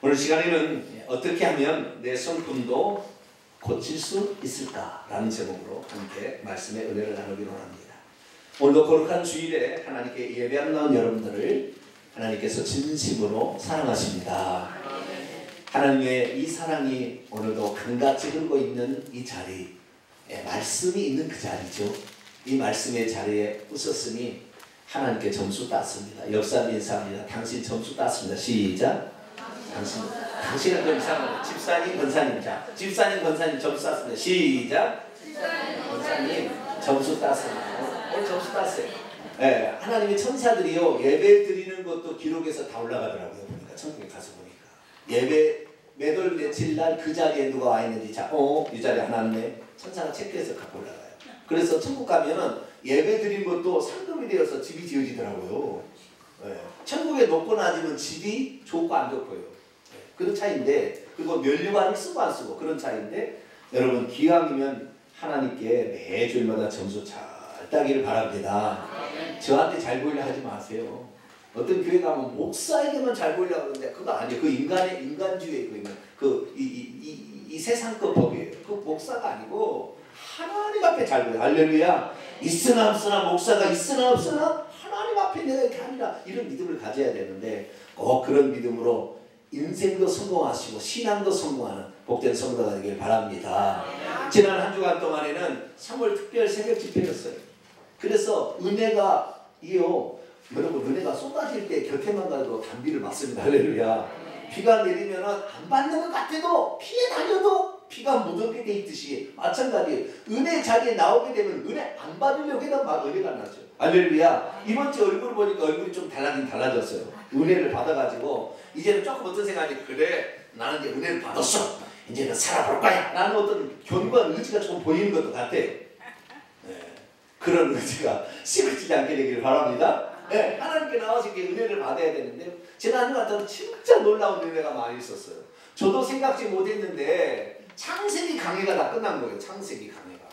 오늘 시간에는 어떻게 하면 내 성품도 고칠 수 있을까라는 제목으로 함께 말씀의 은혜를 나누기로 합니다. 오늘도 거룩한 주일에 하나님께 예배하러 나온 여러분들을 하나님께서 진심으로 사랑하십니다. 하나님의 이 사랑이 오늘도 강같이 흐르고 있는 이 자리, 말씀이 있는 그 자리죠. 이 말씀의 자리에 웃었으니 하나님께 점수 땄습니다. 역사님 인사합니다. 당신 점수 땄습니다. 시작. 당신은 좀 이상하네. 집사님, 권사님. 자, 집사님, 권사님 점수 땄습니다. 시작. 권사님 점수 땄습니다. 오늘 점수 땄어요. 네, 하나님의 천사들이요 예배 드리는 것도 기록에서 다 올라가더라고요. 보니까 천국에 가서 보니까 예배 매달 며칠 날 그 자리에 누가 와 있는지 이 자리에 하나 있네. 천사가 체크해서 갖고 올라가요. 그래서 천국 가면은 예배 드린 것도 상급이 되어서 집이 지어지더라고요. 네. 천국에 높고 낮으면 집이 좋고 안 좋고요. 네. 그런 차이인데, 그리고 면류관을 쓰고 안 쓰고 그런 차이인데, 여러분 기왕이면 하나님께 매주일마다 점수 잘 따기를 바랍니다. 저한테 잘 보이려 하지 마세요. 어떤 교회 가면 목사에게만 잘 보이려고 하는데 그거 아니에요. 그 인간주의에 있는 이 세상급 법이에요. 그 목사가 아니고 하나님 앞에 잘 보여요. 할렐루야. 있으나 없으나 목사가 있으나 없으나 하나님 앞에 내가 이렇게 하리라, 이런 믿음을 가져야 되는데 꼭 그런 믿음으로 인생도 성공하시고 신앙도 성공하는 복된 성도가 되길 바랍니다. 지난 한 주간 동안에는 3월 특별 새벽 집회였어요. 그래서 은혜가 여러분 은혜가 쏟아질 때 곁에만 가도 단비를 맞습니다. 할렐루야. 비가 내리면 안 받는 것 같아도 피해 다녀도 피가 묻어게 돼 있듯이 마찬가지예요. 은혜 자리에 나오게 되면 은혜 안 받으려고 해도 막 은혜가 나죠. 할렐루야. 이번 주 얼굴 보니까 얼굴이 좀 달라졌어요. 은혜를 받아가지고 이제는 조금 어떤 생각이, 그래 나는 이제 은혜를 받았어, 이제는 살아볼 거야 라는 어떤 견고한 의지가 조금 보이는 것도 같아요. 네. 그런 의지가 시크지지 않게 되기를 바랍니다. 네, 하나님께 나와서 이렇게 은혜를 받아야 되는데 지난 주 같은 진짜 놀라운 은혜가 많이 있었어요. 저도 생각지 못했는데 창세기 강해가 다 끝난 거예요. 창세기 강해가.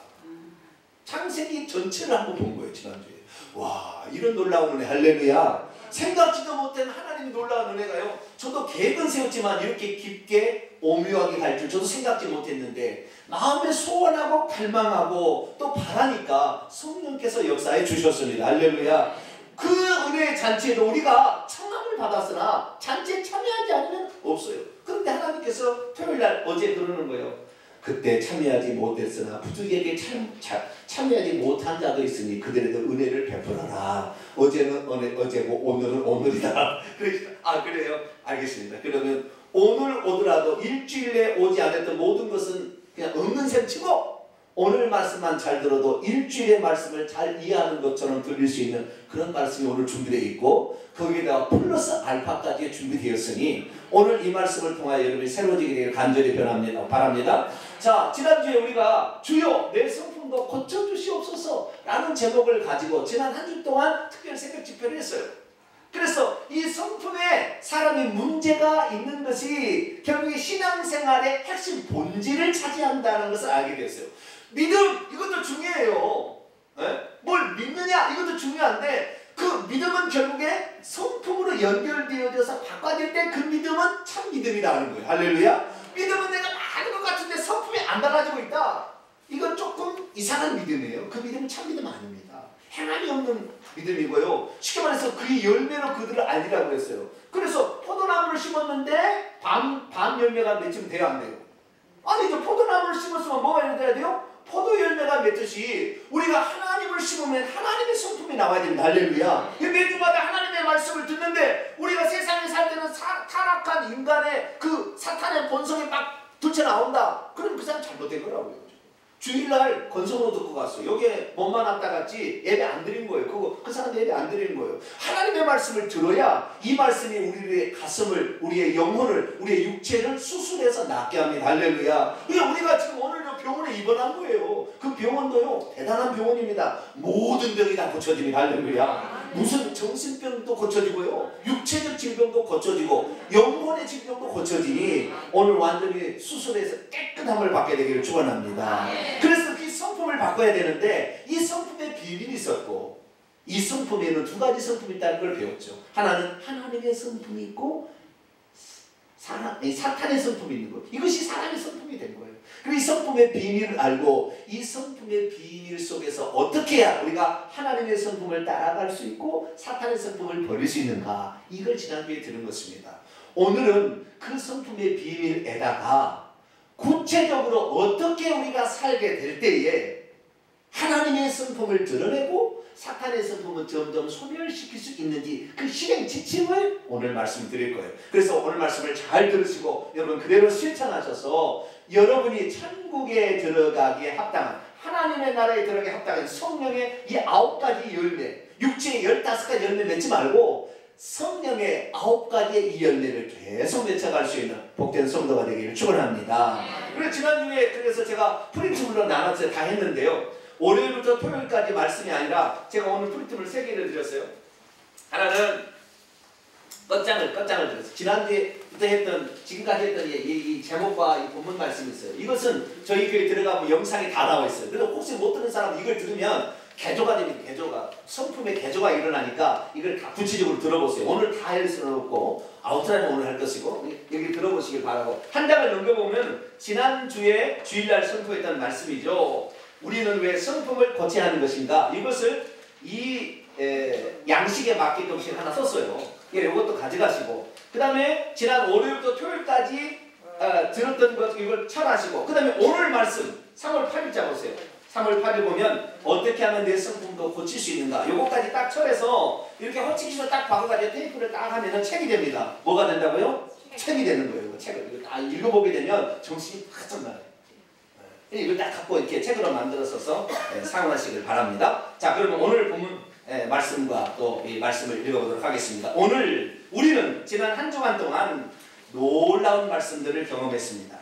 창세기 전체를 한번 본 거예요. 지난주에. 와, 이런 놀라운 은혜. 할렐루야. 생각지도 못한 하나님의 놀라운 은혜가요. 저도 계획은 세웠지만 이렇게 깊게 오묘하게 갈 줄 저도 생각지 못했는데 마음에 소원하고 갈망하고 또 바라니까 성령께서 역사해 주셨습니다. 할렐루야. 그 은혜의 잔치에도 우리가 청함을 받았으나 잔치에 참여하지 않으면 없어요. 그런데 하나님께서 토요일날 어제 그러는 거예요. 그때 참여하지 못했으나 부득이하게 참여하지 못한 자도 있으니 그들에도 은혜를 베풀어라. 어제는 어제고 오늘은 오늘이다. 그래요? 알겠습니다. 그러면 오늘 오더라도 일주일에 오지 않았던 모든 것은 그냥 없는 셈 치고 오늘 말씀만 잘 들어도 일주일의 말씀을 잘 이해하는 것처럼 들릴 수 있는 그런 말씀이 오늘 준비되어 있고 거기에다가 플러스 알파까지 준비되었으니 오늘 이 말씀을 통하여 여러분이 새로워지게 되기를 간절히 바랍니다. 자, 지난주에 우리가 주여 내 성품도 고쳐주시옵소서 라는 제목을 가지고 지난 한 주 동안 특별 새벽 집회를 했어요. 그래서 이 성품에 사람이 문제가 있는 것이 결국에 신앙생활의 핵심 본질을 차지한다는 것을 알게 됐어요. 믿음, 이것도 중요해요. 뭘 믿느냐, 이것도 중요한데 그 믿음은 결국에 성품으로 연결되어져서 바꿔질 때 그 믿음은 참 믿음이라는 거예요. 할렐루야. 믿음은 내가 많은 것 같은데 성품이 안 달라지고 있다, 이건 조금 이상한 믿음이에요. 그 믿음은 참 믿음 아닙니다. 행함이 없는 믿음이고요. 쉽게 말해서 그의 열매로 그들을 알리라고 했어요. 그래서 포도나무를 심었는데 밤 열매가 맺히면 돼요, 안 돼요? 아니, 저 포도나무를 심었으면 뭐가 돼야 돼요? 포도 열매가 맺듯이 우리가 하나님을 심으면 하나님의 성품이 나와야 됩니다. 할렐루야. 매주마다 하나님의 말씀을 듣는데 우리가 세상에 살 때는 타락한 인간의 그 사탄의 본성이 막 들쳐나온다. 그럼 그 사람 잘못된 거라고요. 주일날 건성으로 듣고 갔어요. 여기에 몸만 왔다 갔지 예배 안 드린 거예요. 그 사람 예배 안 드리는 거예요. 하나님의 말씀을 들어야 이 말씀이 우리의 가슴을, 우리의 영혼을, 우리의 육체를 수술해서 낫게 합니다. 할렐루야. 우리가 지금 오늘 병원에 입원한 거예요. 그 병원도요 대단한 병원입니다. 모든 병이 다 고쳐집니다. 할렐루야. 무슨 정신병도 고쳐지고요, 육체적 질병도 고쳐지고 영혼의 질병도 고쳐지니 오늘 완전히 수술해서 깨끗함을 받게 되기를 축원합니다. 그래서 이 성품을 바꿔야 되는데 이 성품에 비밀이 있었고 이 성품에는 두 가지 성품이 있다는 걸 배웠죠. 하나는 하나님의 성품이 있고 이 사탄의 성품이 있는 거예요. 이것이 사람의 성품이 된 거예요. 그리고 이 성품의 비밀을 알고 이 성품의 비밀 속에서 어떻게 해야 우리가 하나님의 성품을 따라갈 수 있고 사탄의 성품을 버릴 수 있는가, 이걸 지난주에 들은 것입니다. 오늘은 그 성품의 비밀에다가 구체적으로 어떻게 우리가 살게 될 때에 하나님의 성품을 드러내고 사탄의 성품은 점점 소멸시킬 수 있는지 그 실행 지침을 오늘 말씀드릴 거예요. 그래서 오늘 말씀을 잘 들으시고 여러분 그대로 실천하셔서 여러분이 천국에 들어가기에 합당한, 하나님의 나라에 들어가기에 합당한 성령의 이 9가지 열매, 육체의 15가지 열매 맺지 말고 성령의 9가지의 이 열매를 계속 맺혀갈 수 있는 복된 성도가 되기를 축원합니다. 그래서 지난주에 그래서 제가 프린트물로 나눠서 다 했는데요. 월요일부터 토요일까지 말씀이 아니라 제가 오늘 프린트물 3개를 드렸어요. 하나는 끝장을 드렸어요. 지난주에부터 했던, 지금까지 했던 이 제목과 이 본문 말씀이 있어요. 이것은 저희 교회 들어가면 영상이 다 나와 있어요. 그래서 혹시 못 듣는 사람은 이걸 들으면 개조가 됩니다. 개조가. 성품의 개조가 일어나니까 이걸 다 구체적으로 들어보세요. 오늘 다 할 수는 없고 아웃라인은 오늘 할 것이고 여기 들어보시길 바라고, 한 장을 넘겨보면 지난주에 주일날 선포했던 말씀이죠. 우리는 왜 성품을 고쳐야 하는 것인가? 이것을 이 양식에 맞게 정신 하나 썼어요. 예, 이것도 가져가시고, 그 다음에 지난 월요일부터 토요일까지 들었던 것 이걸 철하시고, 그 다음에 오늘 말씀 3월 8일자 보세요. 3월 8일 보면 어떻게 하면 내 성품도 고칠 수 있는가, 요거까지 딱 철해서 이렇게 호치기로 딱 박아가지고 테이프를 딱 하면은 책이 됩니다. 뭐가 된다고요? 책이 되는 거예요. 이거 책을 이거 딱 읽어보게 되면 정신이 확 전나요. 이걸 딱 갖고 이렇게 책으로 만들어서 사용하시길 바랍니다. 자, 그러면 오늘 본문 말씀과 또 이 말씀을 읽어보도록 하겠습니다. 오늘 우리는 지난 한 주간 동안 놀라운 말씀들을 경험했습니다.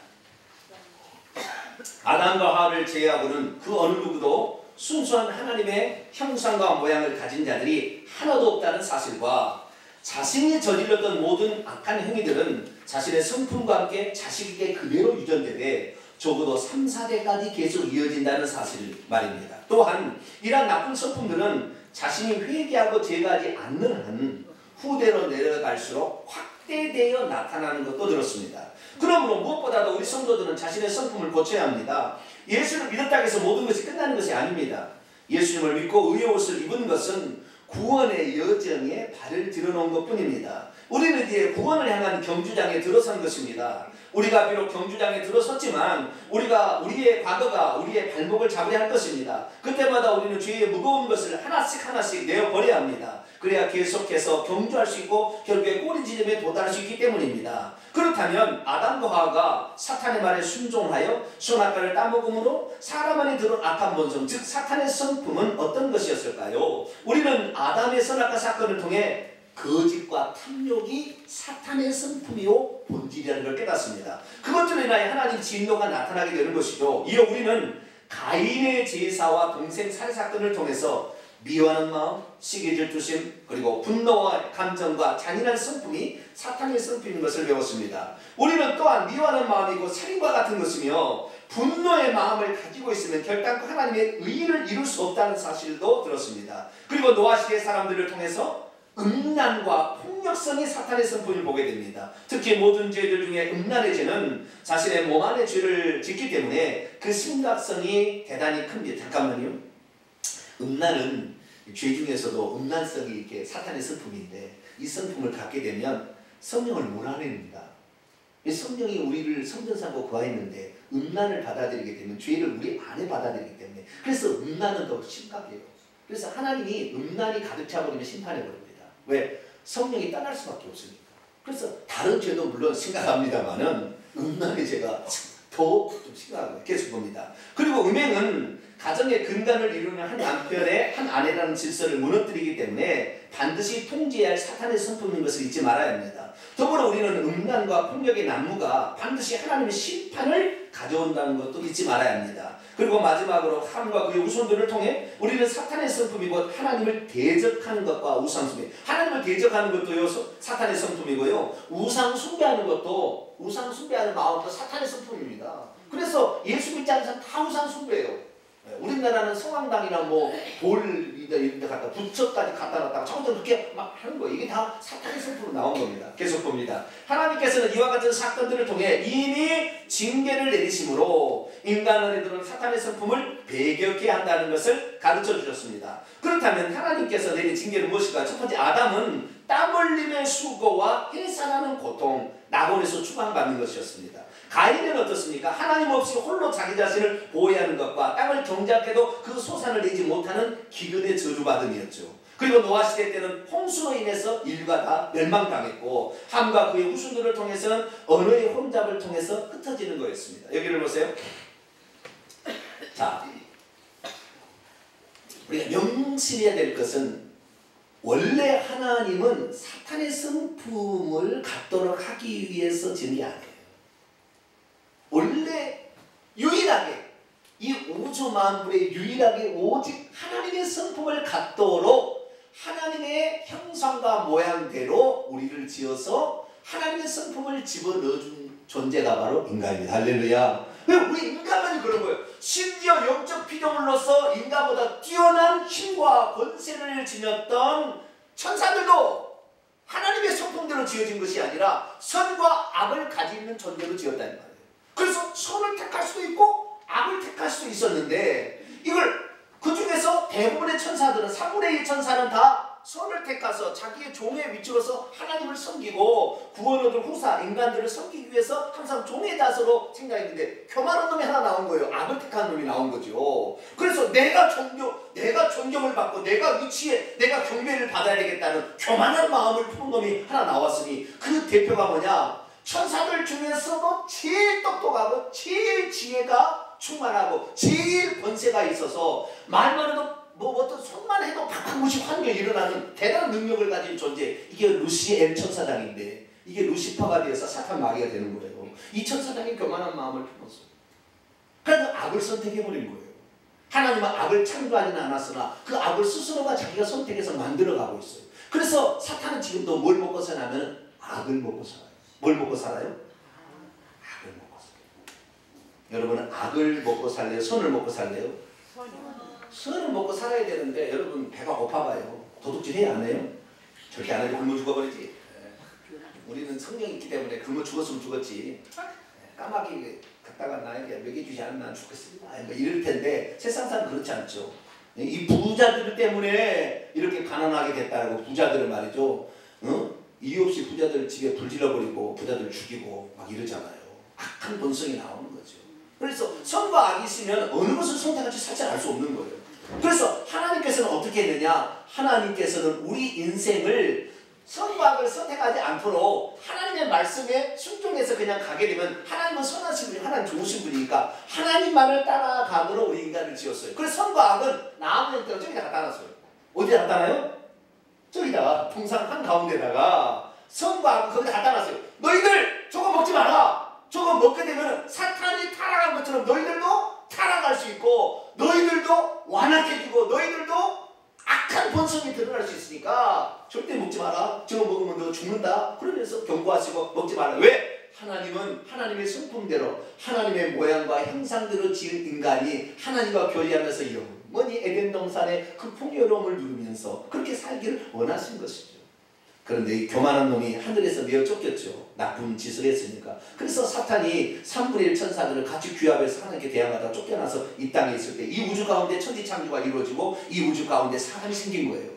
아담과 하와를 제외하고는 그 어느 누구도 순수한 하나님의 형상과 모양을 가진 자들이 하나도 없다는 사실과 자신이 저질렀던 모든 악한 행위들은 자신의 성품과 함께 자식에게 그대로 유전되되 적어도 3, 4대까지 계속 이어진다는 사실 말입니다. 또한 이러한 나쁜 성품들은 자신이 회개하고 제거하지 않는 한 후대로 내려갈수록 확대되어 나타나는 것도 들었습니다. 그러므로 무엇보다도 우리 성도들은 자신의 성품을 고쳐야 합니다. 예수를 믿었다고 해서 모든 것이 끝나는 것이 아닙니다. 예수님을 믿고 의의 옷을 입은 것은 구원의 여정에 발을 들여놓은 것뿐입니다. 우리는 이제 구원을 향한 경주장에 들어선 것입니다. 우리가 비록 경주장에 들어섰지만 우리가 우리의 과거가 우리의 발목을 잡아야 할 것입니다. 그때마다 우리는 죄의 무거운 것을 하나씩 내어버려야 합니다. 그래야 계속해서 경주할 수 있고 결국에 꼬리 지점에 도달할 수 있기 때문입니다. 그렇다면 아담과 하와가 사탄의 말에 순종하여 선악과를 따먹음으로 사람 안에 들어온 악한 본성, 즉 사탄의 성품은 어떤 것이었을까요? 우리는 아담의 선악과 사건을 통해 거짓과 탐욕이 사탄의 성품이요 본질이라는 걸 깨닫습니다. 그것들로 인하여 하나님 진노가 나타나게 되는 것이죠. 이어 우리는 가인의 제사와 동생 살해 사건을 통해서 미워하는 마음, 시기 질투심, 그리고 분노와 감정과 잔인한 성품이 사탄의 성품인 것을 배웠습니다. 우리는 또한 미워하는 마음이고 살인과 같은 것이며 분노의 마음을 가지고 있으면 결단코 하나님의 의의를 이룰 수 없다는 사실도 들었습니다. 그리고 노아 시대 사람들을 통해서 음란과 폭력성이 사탄의 성품을 보게 됩니다. 특히 모든 죄들 중에 음란의 죄는 자신의 몸 안의 죄를 짓기 때문에 그 심각성이 대단히 큽니다. 잠깐만요. 음란은 죄 중에서도 음란성이 이렇게 사탄의 성품인데 이 성품을 갖게 되면 성령을 몰아냅니다. 성령이 우리를 성전 삼고 거하였는데 음란을 받아들이게 되면 죄를 우리 안에 받아들이기 때문에 그래서 음란은 더 심각해요. 그래서 하나님이 음란이 가득 차버리면 심판해버립니다. 왜? 성령이 떠날 수밖에 없으니까. 그래서 다른 죄도 물론 심각합니다만은 음란의 죄가 더 좀 심각하고 계속 봅니다. 그리고 음행은 가정의 근간을 이루는 한 남편의 한 아내라는 질서를 무너뜨리기 때문에 반드시 통제해야 할 사탄의 성품인 것을 잊지 말아야 합니다. 더불어 우리는 음란과 폭력의 난무가 반드시 하나님의 심판을 가져온다는 것도 잊지 말아야 합니다. 그리고 마지막으로 함과 그의 후손들을 통해 우리는 사탄의 성품이고 하나님을 대적하는 것과 우상 숭배, 하나님을 대적하는 것도 사탄의 성품이고요, 우상 숭배하는 것도, 우상 숭배하는 마음도 사탄의 성품입니다. 그래서 예수 믿지 않는 사람 다 우상 숭배해요. 우리나라는 성황당이나 돌 이런 데 갖다 부처까지 갖다 놨다가 저것도 그렇게 막 하는 거예요. 이게 다 사탄의 성품으로 나온 겁니다. 계속 봅니다. 하나님께서는 이와 같은 사건들을 통해 이미 징계를 내리심으로 인간들은 사탄의 성품을 배격해야 한다는 것을 가르쳐 주셨습니다. 그렇다면 하나님께서 내린 징계는 무엇일까요? 첫 번째, 아담은 땀 흘림의 수고와 해산하는 고통, 낙원에서 추방받는 것이었습니다. 가인은 어떻습니까? 하나님 없이 홀로 자기 자신을 보호하는 것과 땅을 경작해도 그 소산을 내지 못하는 기근의 저주받음이었죠. 그리고 노아 시대 때는 홍수로 인해서 인류가 다 멸망당했고 함과 그의 후손들을 통해서는 언어의 혼잡을 통해서 흩어지는 거였습니다. 여기를 보세요. 자, 우리가 명심해야 될 것은 원래 하나님은 사탄의 성품을 갖도록 하기 위해서 지은 게 아니에요. 원래 유일하게 이 우주 만물에 유일하게 오직 하나님의 성품을 갖도록 하나님의 형상과 모양대로 우리를 지어서 하나님의 성품을 집어넣어준 존재가 바로 인간입니다. 할렐루야. 우리 인간만이 그런 거예요. 심지어 영적 피조물로서 인간보다 뛰어난 힘과 권세를 지녔던 천사들도 하나님의 성품대로 지어진 것이 아니라 선과 악을 가지고 있는 존재로 지었다는 말이에요. 그래서 선을 택할 수도 있고 악을 택할 수도 있었는데 이걸 그 중에서 대부분의 천사들은 3분의 1 천사는 다 선을 택해서 자기의 종의 위치로서 하나님을 섬기고 구원 얻을 후사 인간들을 섬기기 위해서 항상 종의 자세로 생각했는데 교만한 놈이 하나 나온 거예요. 악을 택한 놈이 나온 거죠. 그래서 내가 존경을 받고 내가 위치에 내가 경배를 받아야 되겠다는 교만한 마음을 품은 놈이 하나 나왔으니 그 대표가 뭐냐? 천사들 중에서도 제일 똑똑하고 제일 지혜가 충만하고 제일 권세가 있어서 말만 해도 어떤 손만 해도 박한무시 환경이 일어나는 대단한 능력을 가진 존재. 이게 루시엘 천사장인데 이게 루시퍼가 되어서 사탄 마귀가 되는 거예요. 이 천사장이 교만한 마음을 품었어요. 그래서 악을 선택해버린 거예요. 하나님은 악을 창조하지는 않았으나 그 악을 스스로가 자기가 선택해서 만들어가고 있어요. 그래서 사탄은 지금도 뭘 먹고 사냐면 악을 먹고 살아요. 뭘 먹고 살아요? 악을 먹고 살아요. 여러분은 악을 먹고 살래요? 선을 먹고 살래요? 선을 먹고 살아야 되는데 여러분 배가 고파봐요. 도둑질 해야 안 해요? 절대 안 해도 굶어 죽어버리지. 우리는 성경이 있기 때문에 굶어 죽었으면 죽었지. 까마귀 갖다가 나에게 먹여주지 않으면 난 죽겠습니다. 이럴 텐데 세상 사람은 그렇지 않죠. 이 부자들 때문에 이렇게 가난하게 됐다고 부자들은 말이죠. 이유 없이 부자들 집에 불 질러버리고 부자들 죽이고 막 이러잖아요. 악한 본성이 나오는 거죠. 그래서 선과 악이 있으면 어느 것을 선택할지 살짝 알 수 없는 거예요. 그래서 하나님께서는 어떻게 했느냐? 하나님께서는 우리 인생을 선과 악을 선택하지 않도록 하나님의 말씀에 순종해서 그냥 가게 되면 하나님은 선하신 분이 하나님 좋으신 분이니까 하나님만을 따라가도록 우리 인간을 지었어요. 그래서 선과 악은 나무 형태로 저기다 갖다 놨어요. 어디다 갖다 놔요? 저기다가 동상 한가운데다가 선과 악을 거기다 갖다 놨어요. 너희들 저거 먹지 마라. 저거 먹게 되면 사탄이 타락한 것처럼 너희들도 타락할 수 있고 너희들도 완악해지고 너희들도 악한 본성이 드러날 수 있으니까 절대 먹지 마라. 저거 먹으면 너 죽는다. 그러면서 경고하시고 먹지 마라. 왜? 하나님은 하나님의 성품대로 하나님의 모양과 형상대로 지은 인간이 하나님과 교제하면서 영원히 에덴 동산의 그 풍요로움을 누리면서 그렇게 살기를 원하신 것이죠. 그런데 이 교만한 놈이 하늘에서 내어 쫓겼죠. 나쁜 짓을 했으니까. 그래서 사탄이 3분의 1 천사들을 같이 규합해서 하나님께 대항하다 쫓겨나서 이 땅에 있을 때 이 우주 가운데 천지창조가 이루어지고 이 우주 가운데 사람이 생긴 거예요.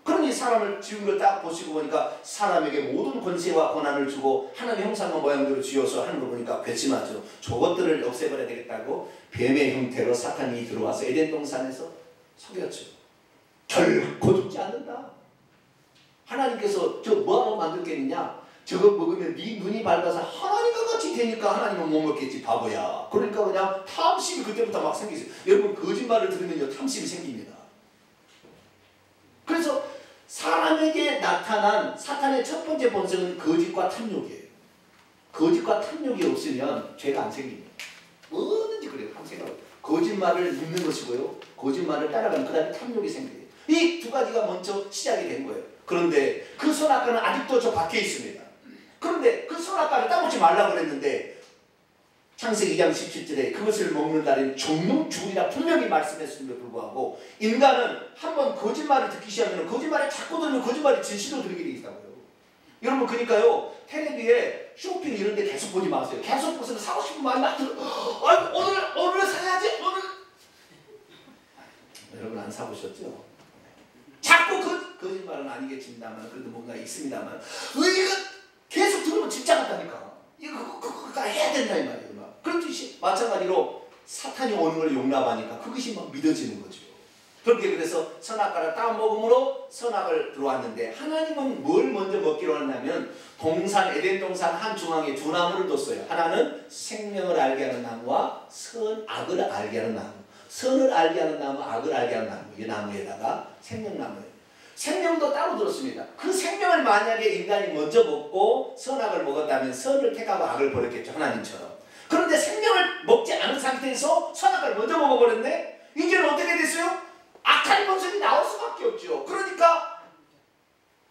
그러니 사람을 지은 걸 딱 보시고 보니까 사람에게 모든 권세와 권한을 주고 하나님의 형상과 모양대로 지어서 하는 거 보니까 괘씸하죠. 저것들을 없애버려야 되겠다고 뱀의 형태로 사탄이 들어와서 에덴 동산에서 속였죠. 결코 죽지 않는다. 하나님께서 저 뭐하러 만들겠느냐? 저거 먹으면 네 눈이 밝아서 하나님과 같이 되니까 하나님은 못 먹겠지 바보야. 그러니까 그냥 탐심이 그때부터 막 생기죠. 여러분 거짓말을 들으면요 탐심이 생깁니다. 그래서 사람에게 나타난 사탄의 첫 번째 본성은 거짓과 탐욕이에요. 거짓과 탐욕이 없으면 죄가 안 생깁니다. 뭐든지 그래요. 항상 거짓말을 믿는 것이고요. 거짓말을 따라가는 그 다음에 탐욕이 생겨요. 이 두 가지가 먼저 시작이 된 거예요. 그런데 그 선악과는 아직도 저 밖에 있습니다. 그런데 그 선악과를 따먹지 말라고 그랬는데 창세기 2장 17절에 그것을 먹는 날엔 죽는 죽으리라 분명히 말씀했음에도 불구하고 인간은 한번 거짓말을 듣기 시작하면 거짓말에 자꾸 들으면 거짓말이 진실로 들리게 돼 있다고요. 여러분 그러니까요 텔레비에 쇼핑 이런 데 계속 보지 마세요. 계속 무슨 사고 싶은 마음이 막 들어. 오늘 사야지 오늘. 여러분 안 사보셨죠? 자꾸 거짓말은 아니겠습니다만 그래도 뭔가 있습니다만 이거 계속 들으면 진짜 같다니까. 이거 다 해야 된다 이 말이에요. 그렇듯이 마찬가지로 사탄이 오는 걸 용납하니까 그것이 막 믿어지는 거죠. 그렇게 그래서 선악과를 따먹음으로 선악을 들어왔는데 하나님은 뭘 먼저 먹기로 하냐면 에덴 동산 한 중앙에 두 나무를 뒀어요. 하나는 생명을 알게 하는 나무와 악을 알게 하는 나무. 선을 알게 하는 나무, 악을 알게 하는 나무. 이 나무에다가 생명나무예요. 생명도 따로 들었습니다. 그 생명을 만약에 인간이 먼저 먹고 선악을 먹었다면 선을 택하고 악을 버렸겠죠. 하나님처럼. 그런데 생명을 먹지 않은 상태에서 선악을 먼저 먹어버렸네. 이제는 어떻게 됐어요? 악한 본성이 나올 수밖에 없죠. 그러니까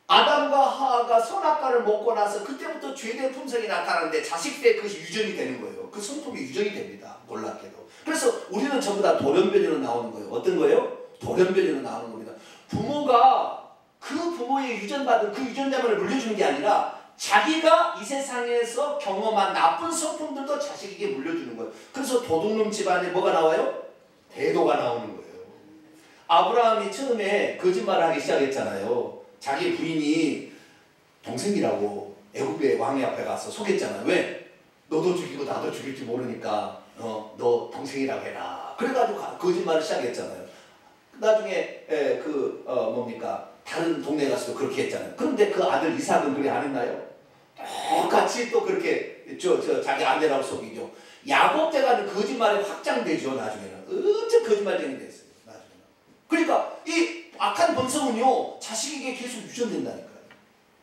아담과 하와가 선악과를 먹고 나서 그때부터 죄된 품성이 나타나는데 자식 때 그것이 유전이 되는 거예요. 그 성품이 유전이 됩니다. 놀랍게도. 그래서 우리는 전부 다 돌연변이로 나오는 거예요. 어떤 거예요? 돌연변이로 나오는 겁니다. 부모가 그 부모의 유전받은 그 유전자만을 물려주는 게 아니라 자기가 이 세상에서 경험한 나쁜 성품들도 자식에게 물려주는 거예요. 그래서 도둑놈 집안에 뭐가 나와요? 대도가 나오는 거예요. 아브라함이 처음에 거짓말을 하기 시작했잖아요. 자기 부인이 동생이라고 애굽의 왕의 앞에 가서 속였잖아요. 왜? 너도 죽이고 나도 죽일지 모르니까 너 동생이라고 해라. 그래가지고 거짓말을 시작했잖아요. 나중에 다른 동네 가서도 그렇게 했잖아요. 그런데 그 아들 이삭은 그래 안 했나요? 똑같이 또 그렇게 자기 아내라고 속이죠. 야곱 때가는 거짓말이 확장되죠. 나중에는 엄청 거짓말쟁이 됐어요. 나중에는. 그러니까 이 악한 본성은요 자식에게 계속 유전된다니까요.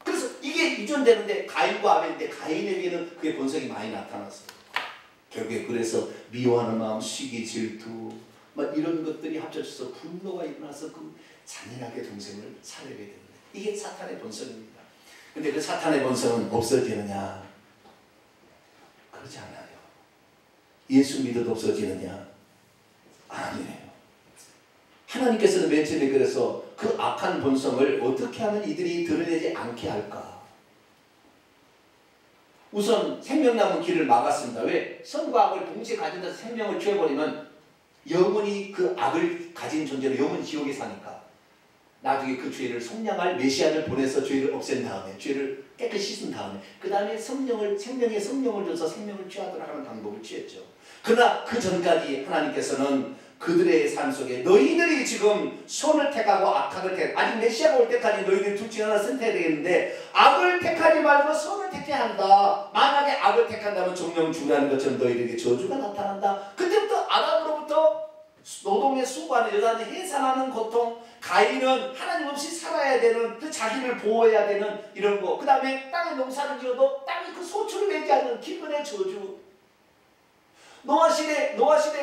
그래서 이게 유전되는데 가인과 아벨인데 가인에게는 그의 본성이 많이 나타났어요. 결국에 그래서 미워하는 마음, 시기, 질투 막 이런 것들이 합쳐져서 분노가 일어나서 그 잔인하게 동생을 살해하게 되는 거예요. 이게 사탄의 본성입니다. 근데 그 사탄의 본성은 없어지느냐? 그렇지 않아요. 예수 믿어도 없어지느냐? 아니에요. 하나님께서는 맨 처음에 그래서 그 악한 본성을 어떻게 하면 이들이 드러내지 않게 할까? 우선 생명나무 길을 막았습니다. 왜? 선과 악을 동시에 가진 데서 생명을 취해버리면 영원히 그 악을 가진 존재로 영원히 지옥에 사니까 나중에 그 죄를 속량할 메시아를 보내서 죄를 없앤 다음에 죄를 깨끗이 씻은 다음에 그 다음에 생명의 성령을 줘서 생명을 취하도록 하는 방법을 취했죠. 그러나 그 전까지 하나님께서는 그들의 삶 속에 너희들이 지금 선을 택하고 악을 택 아직 메시아가 올 때까지 너희들이 둘 중에 하나 선택해야 되겠는데 악을 택하지 말고 선을 택해야 한다. 만약에 악을 택한다면 정령 죽으라는 것처럼 너희들에게 저주가 나타난다. 그때부터 아담으로부터 노동의 수고하는 여자는 해산하는 고통, 가인은 하나님 없이 살아야 되는 그 자기를 보호해야 되는 이런 거, 그 다음에 땅에 농사를 지어도 땅이 그 소출을 내지 않는 기근의 저주. 노아 시대에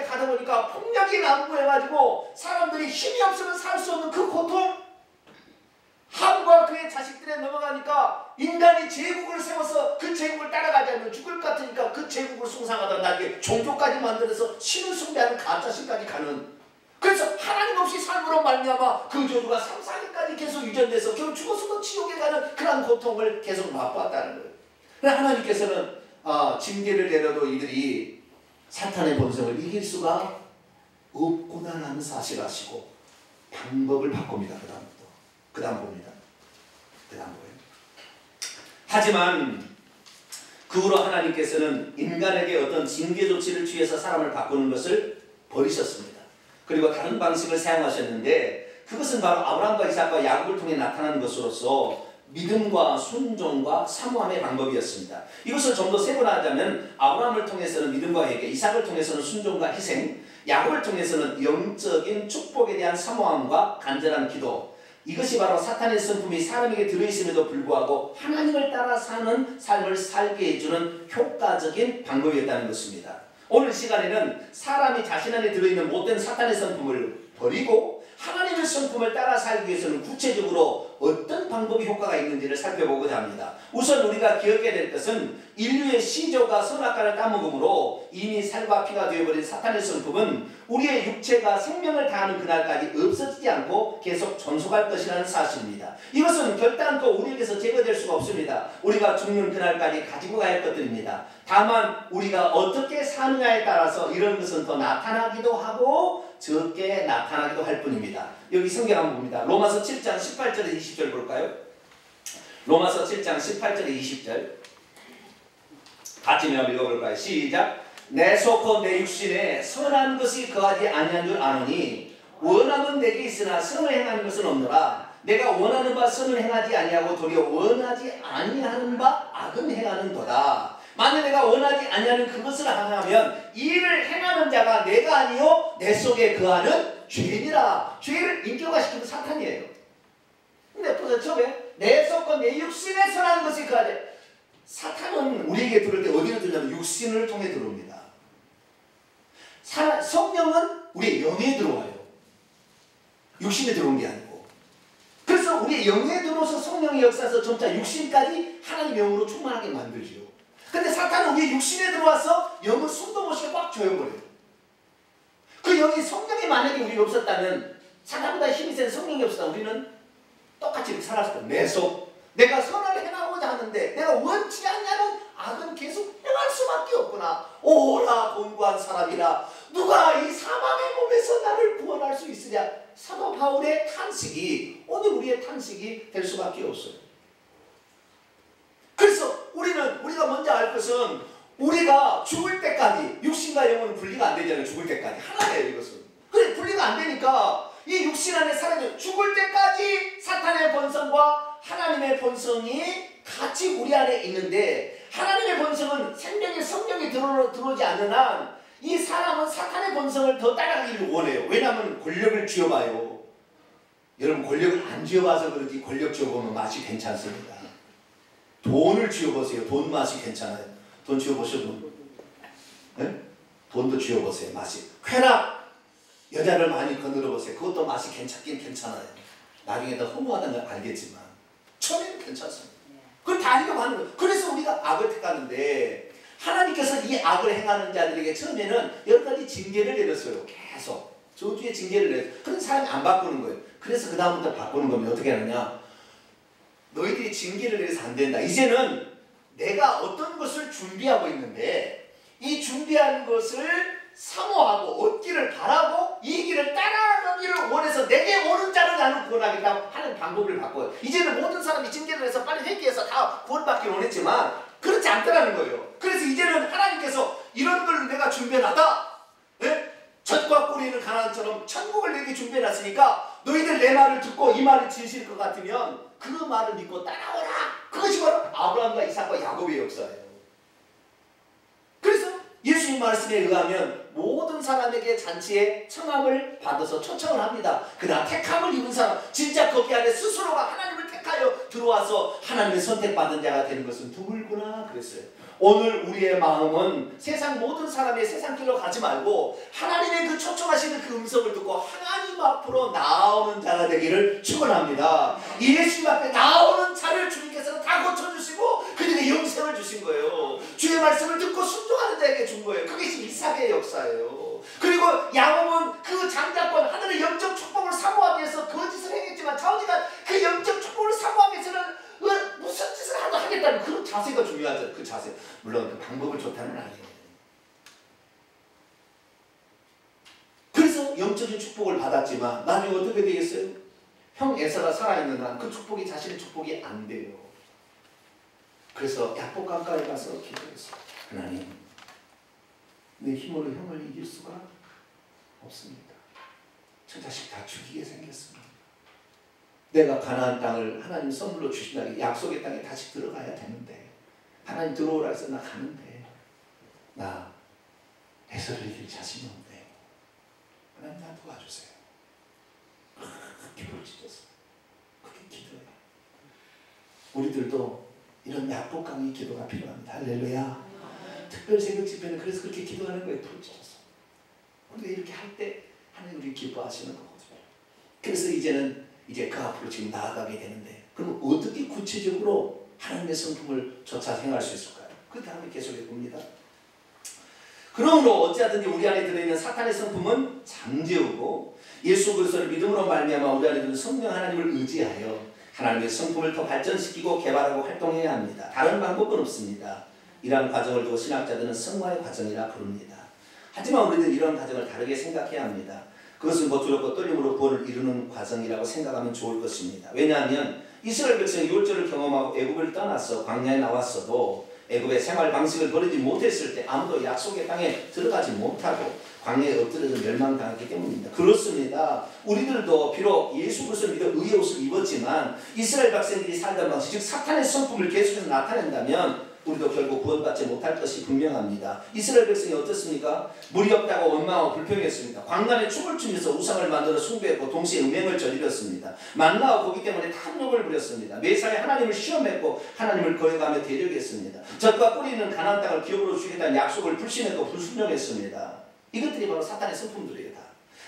가다 보니까 폭력이 난무해가지고 사람들이 힘이 없으면 살 수 없는 그 고통, 함과 그의 자식들에 넘어가니까 인간이 제국을 세워서 그 제국을 따라가지 않으면 죽을 것 같으니까 그 제국을 숭상하다 나중에 종교까지 만들어서 신을 숭배하는 가짜신까지 가는. 그래서 하나님 없이 삶으로 말미암아 그 저주가 3, 4년까지 계속 유전돼서 결국 죽어서도 지옥에 가는 그런 고통을 계속 맛보았다는 거예요. 그래서 하나님께서는 징계를 내려도 이들이 사탄의 본성을 이길 수가 없구나라는 사실을 아시고 방법을 바꿉니다. 그 다음 봅니다. 그 다음 뭐예요? 하지만 그 후로 하나님께서는 인간에게 어떤 징계 조치를 취해서 사람을 바꾸는 것을 버리셨습니다. 그리고 다른 방식을 사용하셨는데 그것은 바로 아브라함과 이삭과 야곱을 통해 나타나는 것으로서 믿음과 순종과 사모함의 방법이었습니다. 이것을 좀 더 세분화하자면 아브라함을 통해서는 믿음과 회개, 이삭을 통해서는 순종과 희생, 야곱을 통해서는 영적인 축복에 대한 사모함과 간절한 기도, 이것이 바로 사탄의 성품이 사람에게 들어있음에도 불구하고 하나님을 따라 사는 삶을 살게 해주는 효과적인 방법이었다는 것입니다. 오늘 시간에는 사람이 자신 안에 들어있는 못된 사탄의 성품을 버리고 하나님의 성품을 따라 살기 위해서는 구체적으로 어떤 방법이 효과가 있는지를 살펴보고자 합니다. 우선 우리가 기억해야 될 것은 인류의 시조가 선악과를 따먹음으로 이미 살과 피가 되어버린 사탄의 성품은 우리의 육체가 생명을 다하는 그날까지 없어지지 않고 계속 존속할 것이라는 사실입니다. 이것은 결단코 우리에게서 제거될 수가 없습니다. 우리가 죽는 그날까지 가지고 가야 할 것들입니다. 다만 우리가 어떻게 사느냐에 따라서 이런 것은 더 나타나기도 하고 적게 나타나기도 할 뿐입니다. 여기 성경 한번 봅니다. 로마서 7장 18절에서 20절 볼까요? 로마서 7장 18절에 20절 같이 한번 읽어볼까요? 시작. 내 속고 내 육신에 선한 것이 거하지 아니한 줄 아노니 원함은 내게 있으나 선을 행하는 것은 없노라. 내가 원하는 바 선을 행하지 아니하고 도리어 원하지 아니하는 바 악은 행하는도다. 만일 내가 원하지 아니하는 그것을 하면 이를 행하는 자가 내가 아니요 내 속에 거하는 죄니라. 죄를 인격화시키는 사탄이에요. 근데 보세요. 처음에 내 속고 내 육신에 선한 것이 거하지. 사탄은 우리에게 들어올 때 어디로 들냐면 육신을 통해 들어옵니다. 성령은 우리의 영에 들어와요. 육신에 들어온 게 아니고. 그래서 우리의 영에 들어와서 성령의 역사에서 점차 육신까지 하나님의 영으로 충만하게 만들죠. 근데 사탄은 우리의 육신에 들어와서 영을 숨도 못 쉬게 꽉 조여버려요. 그 영이 성령이 만약에 우리가 없었다면 사탄보다 힘이 센 성령이 없었다면 우리는 똑같이 이렇게 살았을 거예요. 내 속. 내가 선을 행하고자 하는데 내가 원치 않냐는 악은 계속 행할 수밖에 없구나. 오라 곤고한 사람이라 누가 이 사망의 몸에서 나를 구원할 수 있으랴. 사도 바울의 탄식이 오늘 우리의 탄식이 될 수밖에 없어요. 그래서 우리가 먼저 알 것은 우리가 죽을 때까지 육신과 영혼은 분리가 안 되잖아요. 죽을 때까지 하나예요. 이것은. 그래 분리가 안 되니까 이 육신 안에 살아있는 죽을 때까지 사탄의 본성과 하나님의 본성이 같이 우리 안에 있는데 하나님의 본성은 생명의 성령이 들어오지 않는 한 이 사람은 사탄의 본성을 더 따라가기를 원해요. 왜냐하면 권력을 쥐어봐요. 여러분 권력을 안 쥐어봐서 그런지 권력 쥐어보면 맛이 괜찮습니다. 돈을 쥐어보세요. 돈 맛이 괜찮아요. 돈 쥐어보셔도 네? 돈도 쥐어보세요. 맛이. 쾌락 여자를 많이 거느려보세요. 그것도 맛이 괜찮긴 괜찮아요. 나중에 더 허무하다는 걸 알겠지만 처음에는 괜찮습니다. 그걸 다 하려고 하는 거예요. 그래서 우리가 악을 택하는데 하나님께서 이 악을 행하는 자들에게 처음에는 여러 가지 징계를 내렸어요. 계속 저주의 징계를 내렸어요. 그런 사람이 안 바꾸는 거예요. 그래서 그 다음부터 바꾸는 거면 어떻게 하느냐. 너희들이 징계를 내려서 안 된다. 이제는 내가 어떤 것을 준비하고 있는데 이 준비한 것을 사모하고 얻기를 바라고 이 길을 따라가기를 원해서 내게 오는 자를 나는 구원하겠다고 하는 방법을 바꿔요. 이제는 모든 사람이 징계를 해서 빨리 회개해서 다 구원받기를 원했지만 그렇지 않더라는 거예요. 그래서 이제는 하나님께서 이런 걸 내가 준비해놨다. 네? 젖과 꿀이 있는 가나안처럼 천국을 내게 준비해놨으니까 너희들 내 말을 듣고 이 말을 진실일 것 같으면 그 말을 믿고 따라오라. 그것이 바로 아브라함과 이삭과 야곱의 역사예요. 그래서 예수님 말씀에 의하면 모든 사람에게 잔치에 청함을 받아서 초청을 합니다. 그러나 택함을 입은 사람, 진짜 거기 안에 스스로가 하나님을 택하여 들어와서 하나님의 선택받은 자가 되는 것은 드물구나 그랬어요. 오늘 우리의 마음은 세상 모든 사람의 세상 길로 가지 말고 하나님의 그 초청하시는 그 음성을 듣고 하나님 앞으로 나오는 자가 되기를 축원합니다. 예수님 앞에 나오는 자를 주님께서는 다 고쳐주시고 그들에게 영생을 주신 거예요. 주의 말씀을 듣고 순종하는 자에게 준 거예요. 그것이 이삭의 역사예요. 그리고 야곱은 그 장자권 하늘의 영적 축복을 사모하기 위해서 거짓을 행했지만 자오지가 그 영적 축복을 사모하기 위해서는 무슨 짓을 하도 하겠다는 그런 자세가 중요하죠. 그 자세. 물론 그 방법을 좋다는 건 아니에요. 그래서 영적인 축복을 받았지만 나중에 어떻게 되겠어요? 형 에서가 살아있는 한 그 축복이 자신의 축복이 안 돼요. 그래서 야복 강가에 가서 기도했어요. 하나님, 내 힘으로 형을 이길 수가 없습니다. 저 자식 다 죽이게 생겼습니다. 내가 가나안 땅을 하나님 선물로 주신다는 약속의 땅에 다시 들어가야 되는데 하나님 들어오라 해서 나 가는데 나 에서를 이길 자신이 없네요. 하나님 나 도와주세요. 그렇게 부르짖었어요. 그게 기도예요. 우리들도 이런 약복강의 기도가 필요합니다. 할렐루야. 특별 새벽 집회는 그래서 그렇게 기도하는 거예요. 부르짖어서. 근데 이렇게 할 때 하나님 우리 기뻐하시는 거거든요. 그래서 이제는 이제 그 앞으로 지금 나아가게 되는데, 그럼 어떻게 구체적으로 하나님의 성품을 조차 행할 수 있을까요? 그 다음에 계속해 봅니다. 그러므로 어찌하든지 우리 안에 들어있는 사탄의 성품은 잠재우고 예수 그리스도를 믿음으로 말미암아 우리 안에 있는 성령 하나님을 의지하여 하나님의 성품을 더 발전시키고 개발하고 활동해야 합니다. 다른 방법은 없습니다. 이러한 과정을 두고 신학자들은 성화의 과정이라 부릅니다. 하지만 우리는 이런 과정을 다르게 생각해야 합니다. 그것은 뭐 두렵고 떨림으로 구원을 이루는 과정이라고 생각하면 좋을 것입니다. 왜냐하면 이스라엘 백성이 율조를 경험하고 애굽을 떠나서 광야에 나왔어도 애굽의 생활 방식을 버리지 못했을 때 아무도 약속의 땅에 들어가지 못하고 광야에 엎드려서 멸망당했기 때문입니다. 그렇습니다. 우리들도 비록 예수 그리스도를 믿어 의의 옷을 입었지만 이스라엘 백성들이 살던 방식, 즉 사탄의 성품을 계속해서 나타낸다면 우리도 결국 구원받지 못할 것이 분명합니다. 이스라엘 백성이 어떻습니까? 물이 없다고 원망하고 불평했습니다. 광란에 춤을 추면서 우상을 만들어 숭배했고 동시에 음행을 저질렀습니다. 만나와 고기 때문에 탐욕을 부렸습니다. 매사에 하나님을 시험했고 하나님을 거역하며 대적했습니다. 젖과 꿀이 있는 가나안 땅을 기업으로 주겠다는 약속을 불신했고 불순종했습니다. 이것들이 바로 사탄의 성품들이에요. 다.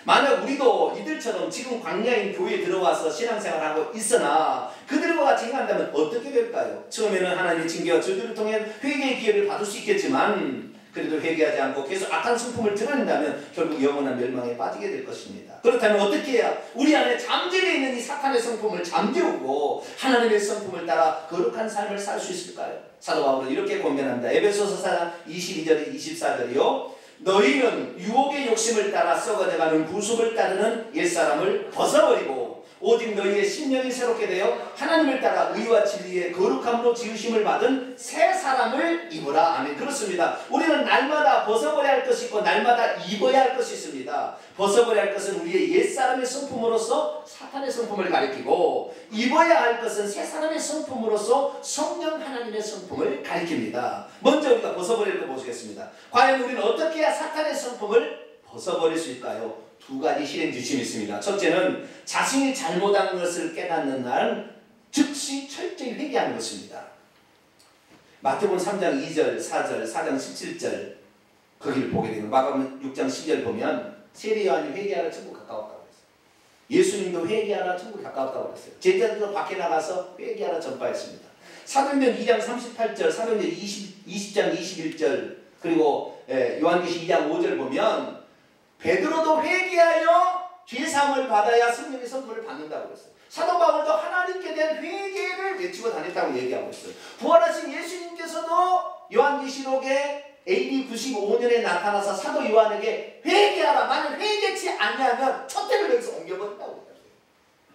만약 우리도 이들처럼 지금 광야인 교회에 들어와서 신앙생활하고 있으나 그들과 같이 행한다면 어떻게 될까요? 처음에는 하나님의 징계와 저주를 통해 회개의 기회를 받을 수 있겠지만 그래도 회개하지 않고 계속 악한 성품을 드러낸다면 결국 영원한 멸망에 빠지게 될 것입니다. 그렇다면 어떻게 해야 우리 안에 잠재되어 있는 이 사탄의 성품을 잠재우고 하나님의 성품을 따라 거룩한 삶을 살 수 있을까요? 사도 바울은 이렇게 권면합니다. 에베소서 4장 22절 24절이요. 너희는 유혹의 욕심을 따라 썩어져가는 구습을 따르는 옛사람을 벗어버리고 오직 너희의 심령이 새롭게 되어 하나님을 따라 의와 진리의 거룩함으로 지으심을 받은 새 사람을 입으라. 아멘. 그렇습니다. 우리는 날마다 벗어버려야 할 것이 있고 날마다 입어야 할 것이 있습니다. 벗어버려야 할 것은 우리의 옛사람의 성품으로서 사탄의 성품을 가리키고 입어야 할 것은 새 사람의 성품으로서 성령 하나님의 성품을 가리킵니다. 먼저 우리가 벗어버릴 거 보시겠습니다. 과연 우리는 어떻게 해야 사탄의 성품을 벗어버릴 수 있을까요? 두 가지 실행 지침이 있습니다. 첫째는 자신이 잘못한 것을 깨닫는 날 즉시 철저히 회개하는 것입니다. 마태복음 3장 2절, 4절, 4장 17절 거기를 보게 되면 마가복음 6장 10절 보면 세례 요한이 회개하라 천국 가까웠다고 했어요. 예수님도 회개하라 천국 가까웠다고 했어요. 제자들도 밖에 나가서 회개하라 전파했습니다. 사도행전 2장 38절, 사도행전 20장 21절 그리고 요한계시 2장 5절 보면 베드로도 회개하여 죄사함을 받아야 성령의 선물을 받는다고 했어요. 사도 바울도 하나님께 대한 회개를 외치고 다녔다고 얘기하고 있어요. 부활하신 예수님께서도 요한계시록에 AD 95년에 나타나서 사도 요한에게 회개하라. 만약 회개치 아니하면 촛대를 여기서 옮겨버린다고 했어요.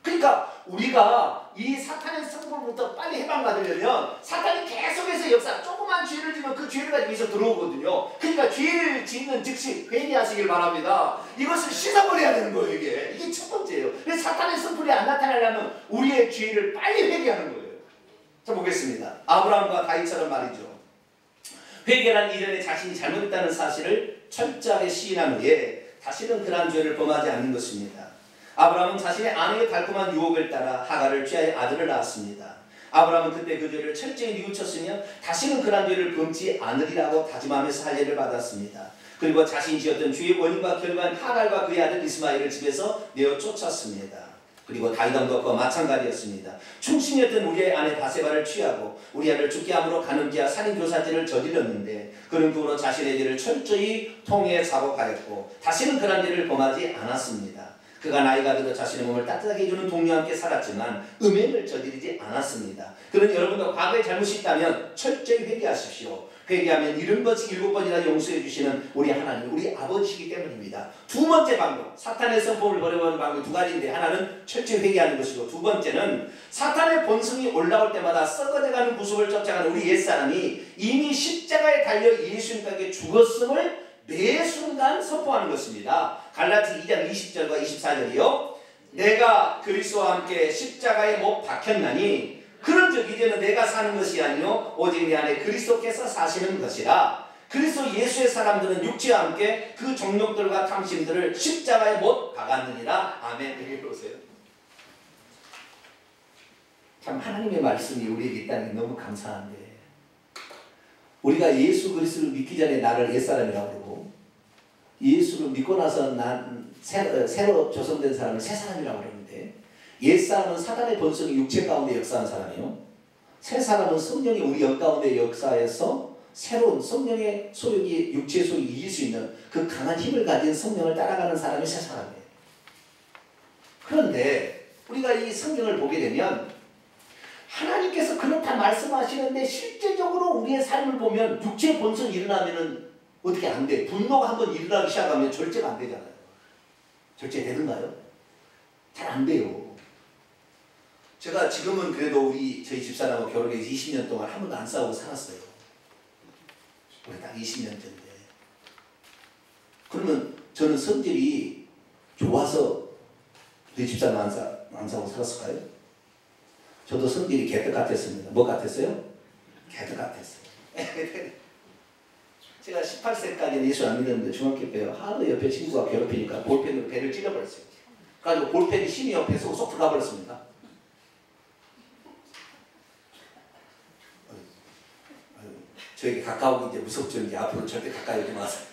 그러니까 우리가 이 사탄의 성품부터 빨리 해방받으려면 사탄이 계속해서 역사 조그만 죄를 지면 그 죄를 가지고 여기서 들어오거든요. 그러니까 죄를 짓는 즉시 회개하시길 바랍니다. 이것을 씻어버려야 되는 거예요. 이게 첫 번째예요. 그래서 사탄의 성품이 안 나타나려면 우리의 죄를 빨리 회개하는 거예요. 자 보겠습니다. 아브라함과 다윗처럼 말이죠. 회개란 이전에 자신이 잘못했다는 사실을 철저하게 시인한 후에 다시는 그러한 죄를 범하지 않는 것입니다. 아브라함은 자신의 아내의 달콤한 유혹을 따라 하갈을 취하여 아들을 낳았습니다. 아브라함은 그때 그 죄를 철저히 뉘우쳤으며 다시는 그러한 죄를 범치 않으리라고 다짐하면서 할례를 받았습니다. 그리고 자신이 지었던 죄의 원인과 결과는 하갈과 그의 아들 이스마엘을 집에서 내어 쫓았습니다. 그리고 다윗 왕도 마찬가지였습니다. 충신이었던 우리의 아내 바세바를 취하고 우리 아들을 죽게 함으로 간음죄와 살인교사죄를 저질렀는데 그는 그 후로 자신의 죄를 철저히 통해 사복하였고 다시는 그런 죄를 범하지 않았습니다. 그가 나이가 들어 자신의 몸을 따뜻하게 해주는 동료와 함께 살았지만 음행을 저지르지 않았습니다. 그러니 여러분도 과거에 잘못이 있다면 철저히 회개하십시오. 회개하면 70번씩 7번이나 용서해 주시는 우리 하나님, 우리 아버지시기 때문입니다. 두 번째 방법, 사탄의 성품을 버려보는 방법이 두 가지인데 하나는 철저히 회개하는 것이고 두 번째는 사탄의 본성이 올라올 때마다 썩어져가는 구습을 쫓아가는 우리 옛사람이 이미 십자가에 달려 예수님께 죽었음을 매 순간 선포하는 것입니다. 갈라디 2장 20절과 24절이요. 내가 그리스도와 함께 십자가에 못 박혔나니 그런즉 이제는 내가 사는 것이 아니요 오직 내 안에 그리스도께서 사시는 것이라. 그리스도 예수의 사람들은 육체와 함께 그 정욕들과 탐심들을 십자가에 못 박았느니라. 아멘. 여기 보세요. 참 하나님의 말씀이 우리에게 있다는 게 너무 감사한데 우리가 예수 그리스도를 믿기 전에 나를 옛사람이라고 그러고 예수를 믿고 나서 난 새로 조성된 사람을 새 사람이라고 그러는데 옛사람은 사단의 본성이 육체 가운데 역사하는 사람이요. 새 사람은 성령이 우리 영 가운데 역사해서 새로운 성령의 소욕이 육체의 소욕이 이길 수 있는 그 강한 힘을 가진 성령을 따라가는 사람이 새 사람이에요. 그런데 우리가 이 성경을 보게 되면 하나님께서 그렇다 말씀하시는데 실제적으로 우리의 삶을 보면 육체의 본성이 일어나면은 어떻게 안 돼? 분노가 한번 일어나기 시작하면 절제가 안 되잖아요. 절제되는가요? 잘 안 돼요. 제가 지금은 그래도 저희 집사람하고 결혼해서 20년 동안 한 번도 안 싸우고 살았어요. 우리 딱 20년째인데. 그러면 저는 성질이 좋아서 저희 집사람 안 싸우고 살았을까요? 저도 성질이 개떡 같았습니다. 뭐 같았어요? 개떡 같았어요. 제가 18세까지는 예수 안 믿었는데 중학교 때 하도 옆에 친구가 괴롭히니까 볼펜으로 배를 찔러버렸어요. 그래가지고 볼펜이 심이 옆에 쏙 들어가버렸습니다. 저에게 가까우고 이제 무섭죠. 이제 앞으로 절대 가까이 오지 마세요.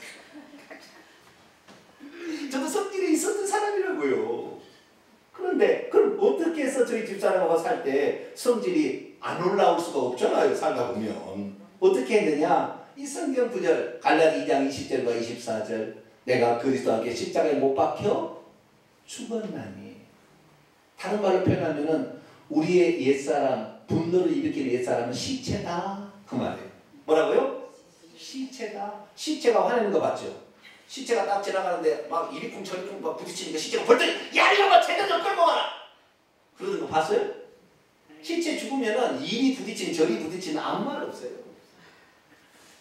저도 성질이 있었던 사람이라고요. 그런데 그럼 어떻게 해서 저희 집사람하고 살 때 성질이 안 올라올 수가 없잖아요. 살다 보면. 어떻게 했느냐. 이 성경 구절 갈라디 2장 20절과 24절 내가 그리스도와 함께 십자가에 못 박혀 죽었나니. 다른 말로 표현하면은 우리의 옛사람, 분노를 일으키는 옛사람은 시체다. 그 말이에요. 뭐라고요? 시체다. 시체가 화내는 거 봤죠? 시체가 딱 지나가는데 막 이리쿵 저리쿵 막 부딪히니까 시체가 벌떡 야 이거 봐 제대로 좀 끌고 가라. 그러는 거 봤어요? 시체 죽으면은 이리 부딪히는 저리 부딪히는 아무 말 없어요.